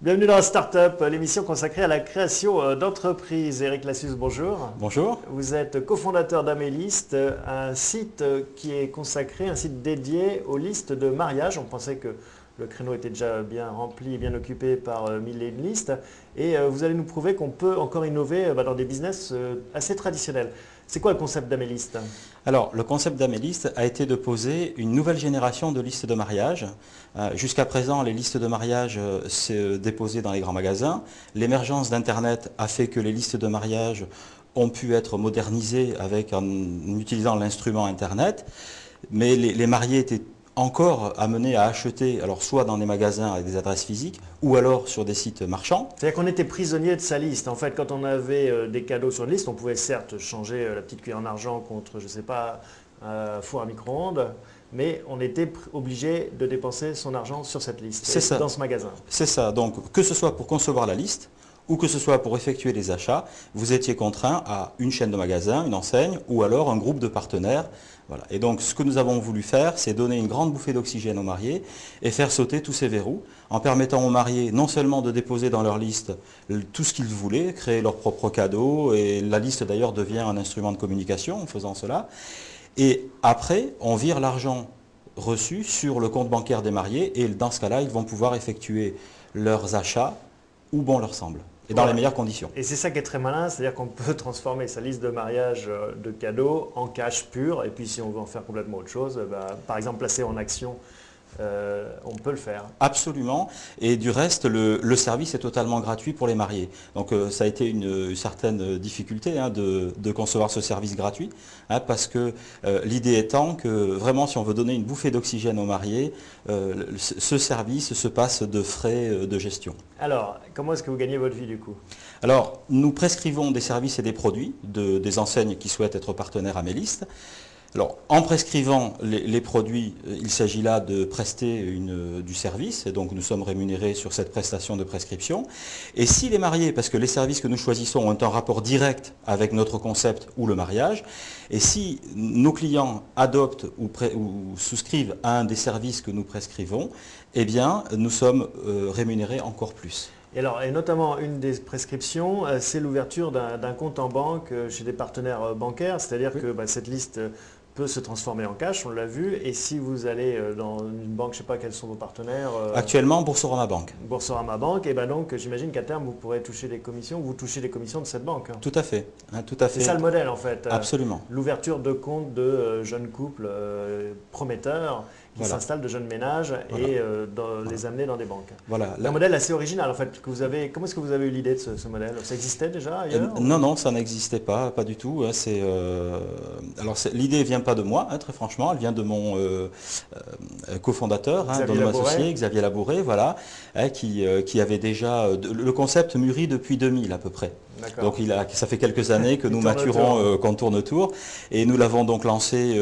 Bienvenue dans la Startup, l'émission consacrée à la création d'entreprises. Éric Lassus, bonjour. Bonjour. Vous êtes cofondateur d'Améliste, un site qui est consacré, un site dédié aux listes de mariage. On pensait que le créneau était déjà bien rempli et bien occupé par 1001 listes. Et vous allez nous prouver qu'on peut encore innover dans des business assez traditionnels. C'est quoi le concept d'Améliste? Alors, le concept d'Améliste a été de poser une nouvelle génération de listes de mariage. Jusqu'à présent, les listes de mariage s'est déposées dans les grands magasins. L'émergence d'Internet a fait que les listes de mariage ont pu être modernisées en utilisant l'instrument Internet. Mais les mariés étaient encore amenés à acheter, alors soit dans des magasins avec des adresses physiques, ou alors sur des sites marchands. C'est-à-dire qu'on était prisonnier de sa liste. En fait, quand on avait des cadeaux sur une liste, on pouvait certes changer la petite cuillère en argent contre, je ne sais pas, un four à micro-ondes, mais on était obligé de dépenser son argent sur cette liste, dans ce magasin. C'est ça. Donc, que ce soit pour concevoir la liste, ou que ce soit pour effectuer les achats, vous étiez contraint à une chaîne de magasins, une enseigne, ou alors un groupe de partenaires. Voilà. Et donc, ce que nous avons voulu faire, c'est donner une grande bouffée d'oxygène aux mariés et faire sauter tous ces verrous, en permettant aux mariés non seulement de déposer dans leur liste tout ce qu'ils voulaient, créer leurs propres cadeaux, et la liste d'ailleurs devient un instrument de communication en faisant cela. Et après, on vire l'argent reçu sur le compte bancaire des mariés, et dans ce cas-là, ils vont pouvoir effectuer leurs achats où bon leur semble. Et dans les meilleures conditions. Et c'est ça qui est très malin, c'est-à-dire qu'on peut transformer sa liste de mariage de cadeaux en cash pur, et puis si on veut en faire complètement autre chose, par exemple placer en action, on peut le faire. Absolument, et du reste, le service est totalement gratuit pour les mariés. Donc ça a été une certaine difficulté de concevoir ce service gratuit, parce que l'idée étant que vraiment si on veut donner une bouffée d'oxygène aux mariés, ce service se passe de frais de gestion. Alors, comment est-ce que vous gagnez votre vie du coup? Alors, nous prescrivons des services et des produits des enseignes qui souhaitent être partenaires Améliste. Alors, en prescrivant les produits, il s'agit là de prester du service, et donc nous sommes rémunérés sur cette prestation de prescription. Et si les mariés, parce que les services que nous choisissons ont un rapport direct avec notre concept ou le mariage, et si nos clients adoptent ou souscrivent à un des services que nous prescrivons, eh bien, nous sommes rémunérés encore plus. Et notamment, une des prescriptions, c'est l'ouverture d'un compte en banque chez des partenaires bancaires, c'est-à-dire que cette liste peut se transformer en cash, on l'a vu, et si vous allez dans une banque, je ne sais pas quels sont vos partenaires. Actuellement, Boursorama Bank. Boursorama Bank, et donc j'imagine qu'à terme vous pourrez toucher des commissions, vous touchez des commissions de cette banque. Tout à fait. Tout à fait. C'est ça le modèle en fait. Absolument. L'ouverture de compte de jeunes couples prometteurs qui s'installent, de jeunes ménages, et les amener dans des banques. Voilà. Un modèle assez original en fait. Comment est-ce que vous avez eu l'idée de ce modèle? Ça existait déjà ailleurs? Non, ça n'existait pas du tout. Alors l'idée ne vient pas de moi, très franchement, elle vient de mon cofondateur, de mon associé, Xavier Labouré, voilà, qui avait déjà... le concept mûrit depuis 2000 à peu près. Donc ça fait quelques années que nous maturons, qu'on tourne autour, et nous l'avons donc lancé,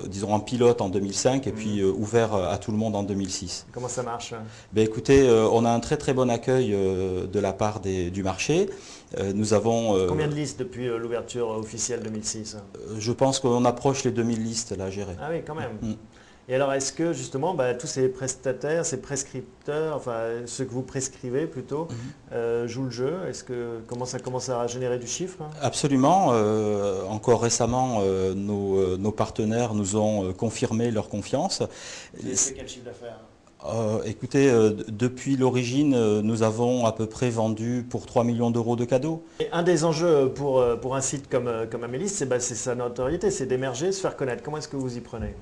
disons, en pilote en 2005, et puis ouvert à tout le monde en 2006. Comment ça marche? Écoutez, on a un très très bon accueil de la part du marché. Nous avons... Combien de listes depuis l'ouverture officielle 2006? Je pense qu'on approche les 2000 listes là, à gérer. Ah oui, quand même. Et alors, est-ce que justement, tous ces prestataires, ces prescripteurs, enfin ceux que vous prescrivez plutôt, jouent le jeu? Comment ça commence à générer du chiffre? Absolument. Encore récemment, nos partenaires nous ont confirmé leur confiance. Vous avez fait quel chiffre d'affaires? Écoutez, depuis l'origine, nous avons à peu près vendu pour 3 millions d'euros de cadeaux. Et un des enjeux pour un site comme Améliste, c'est sa notoriété, c'est d'émerger, se faire connaître. Comment est-ce que vous y prenez?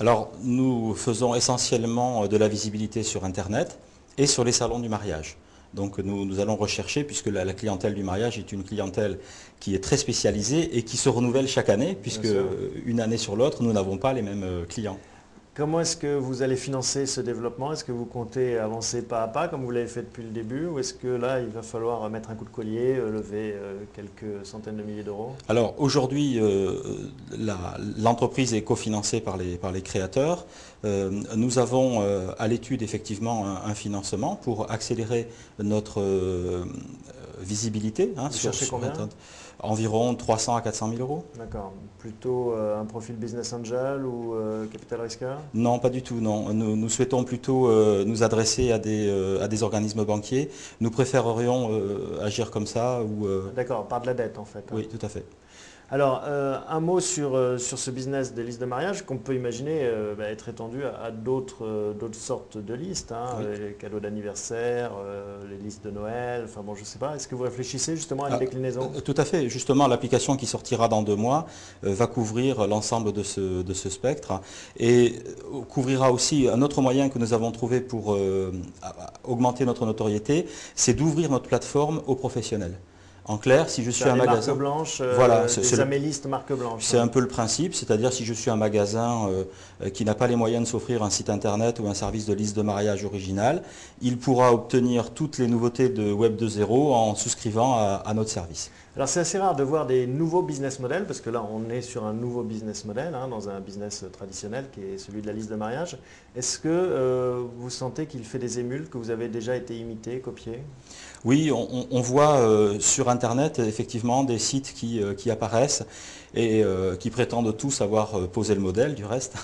Alors, nous faisons essentiellement de la visibilité sur Internet et sur les salons du mariage. Donc nous allons rechercher, puisque la clientèle du mariage est une clientèle qui est très spécialisée et qui se renouvelle chaque année, puisque une année sur l'autre, nous n'avons pas les mêmes clients. Comment est-ce que vous allez financer ce développement? Est-ce que vous comptez avancer pas à pas comme vous l'avez fait depuis le début, ou est-ce que là il va falloir mettre un coup de collier, lever quelques centaines de milliers d'euros? Alors aujourd'hui, l'entreprise est cofinancée par les créateurs. Nous avons à l'étude effectivement un financement pour accélérer notre visibilité. Vous cherchez combien? Environ 300 à 400 000 euros. D'accord. Plutôt un profil business angel ou capital risqueur? Non, pas du tout, non. Nous souhaitons plutôt nous adresser à des organismes banquiers. Nous préférerions agir comme ça. D'accord, par de la dette en fait, hein. Oui, tout à fait. Alors, un mot sur ce business des listes de mariage qu'on peut imaginer être étendu à d'autres sortes de listes, hein, Oui. les cadeaux d'anniversaire, les listes de Noël, enfin bon, je ne sais pas. Est-ce que vous réfléchissez justement à une déclinaison? Tout à fait. Justement, l'application qui sortira dans 2 mois va couvrir l'ensemble de ce spectre et couvrira aussi un autre moyen que nous avons trouvé pour augmenter notre notoriété, c'est d'ouvrir notre plateforme aux professionnels. En clair, si je suis un magasin... marque blanche, Voilà, des amélistes marque blanche. c'est un peu le principe, c'est-à-dire si je suis un magasin qui n'a pas les moyens de s'offrir un site internet ou un service de liste de mariage original, il pourra obtenir toutes les nouveautés de Web 2.0 en souscrivant à notre service. Alors c'est assez rare de voir des nouveaux business models, parce que là on est sur un nouveau business model, hein, dans un business traditionnel qui est celui de la liste de mariage. Est-ce que vous sentez qu'il fait des émules, que vous avez déjà été imité, copié? Oui, on voit sur Internet effectivement des sites qui apparaissent et qui prétendent tous avoir posé le modèle du reste.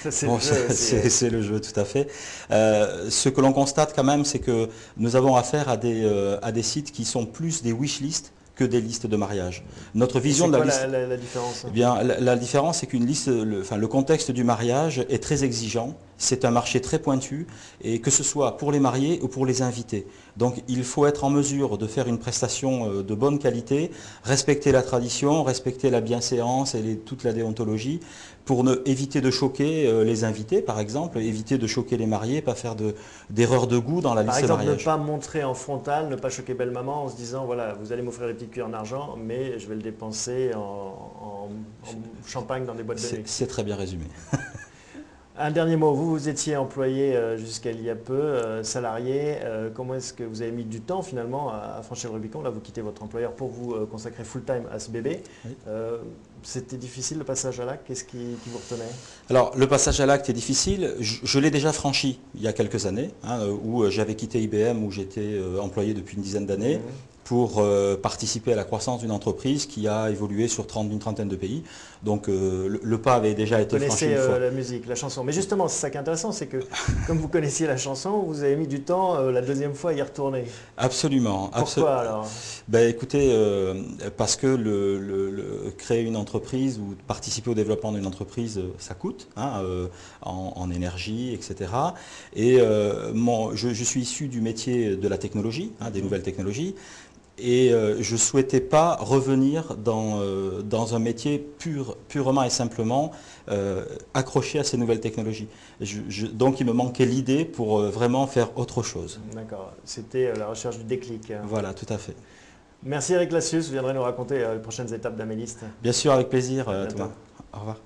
C'est le jeu, tout à fait. Ce que l'on constate quand même, c'est que nous avons affaire à des sites qui sont plus des wishlists que des listes de mariage. Notre vision de la liste... la différence? Eh bien, la différence, c'est qu'une liste, le contexte du mariage est très exigeant. C'est un marché très pointu, et que ce soit pour les mariés ou pour les invités. Donc il faut être en mesure de faire une prestation de bonne qualité, respecter la tradition, respecter la bienséance et toute la déontologie, pour éviter de choquer les invités, par exemple, éviter de choquer les mariés, pas faire d'erreurs de goût dans la liste de mariage. Par exemple, ne pas montrer en frontal, ne pas choquer belle maman en se disant, voilà, vous allez m'offrir les petites cuillères en argent, mais je vais le dépenser en champagne dans des boîtes de nuit. C'est très bien résumé. Un dernier mot, vous étiez employé jusqu'à il y a peu, salarié. Comment est-ce que vous avez mis du temps finalement à franchir le Rubicon? Là, vous quittez votre employeur pour vous consacrer full-time à ce bébé. Oui. C'était difficile le passage à l'acte? Qu'est-ce qui vous retenait? Alors, le passage à l'acte est difficile. Je l'ai déjà franchi il y a quelques années, hein, où j'avais quitté IBM, où j'étais employé depuis une dizaine d'années, pour participer à la croissance d'une entreprise qui a évolué sur une trentaine de pays. Donc le pas avait déjà été franchi une fois. Vous connaissez la musique, la chanson. Mais justement, c'est ça qui est intéressant, c'est que comme vous connaissiez la chanson, vous avez mis du temps la deuxième fois à y retourner. Absolument. Pourquoi alors? Ben, écoutez, parce que créer une entreprise ou participer au développement d'une entreprise, ça coûte, hein, en énergie, etc. Et je suis issu du métier de la technologie, hein, des nouvelles technologies. Et je ne souhaitais pas revenir dans un métier purement et simplement accroché à ces nouvelles technologies. Donc il me manquait l'idée pour vraiment faire autre chose. D'accord, c'était la recherche du déclic. Voilà, tout à fait. Merci Eric Lassus, vous viendrez nous raconter les prochaines étapes d'Améliste. Bien sûr, avec plaisir, À bientôt. Thomas. Au revoir.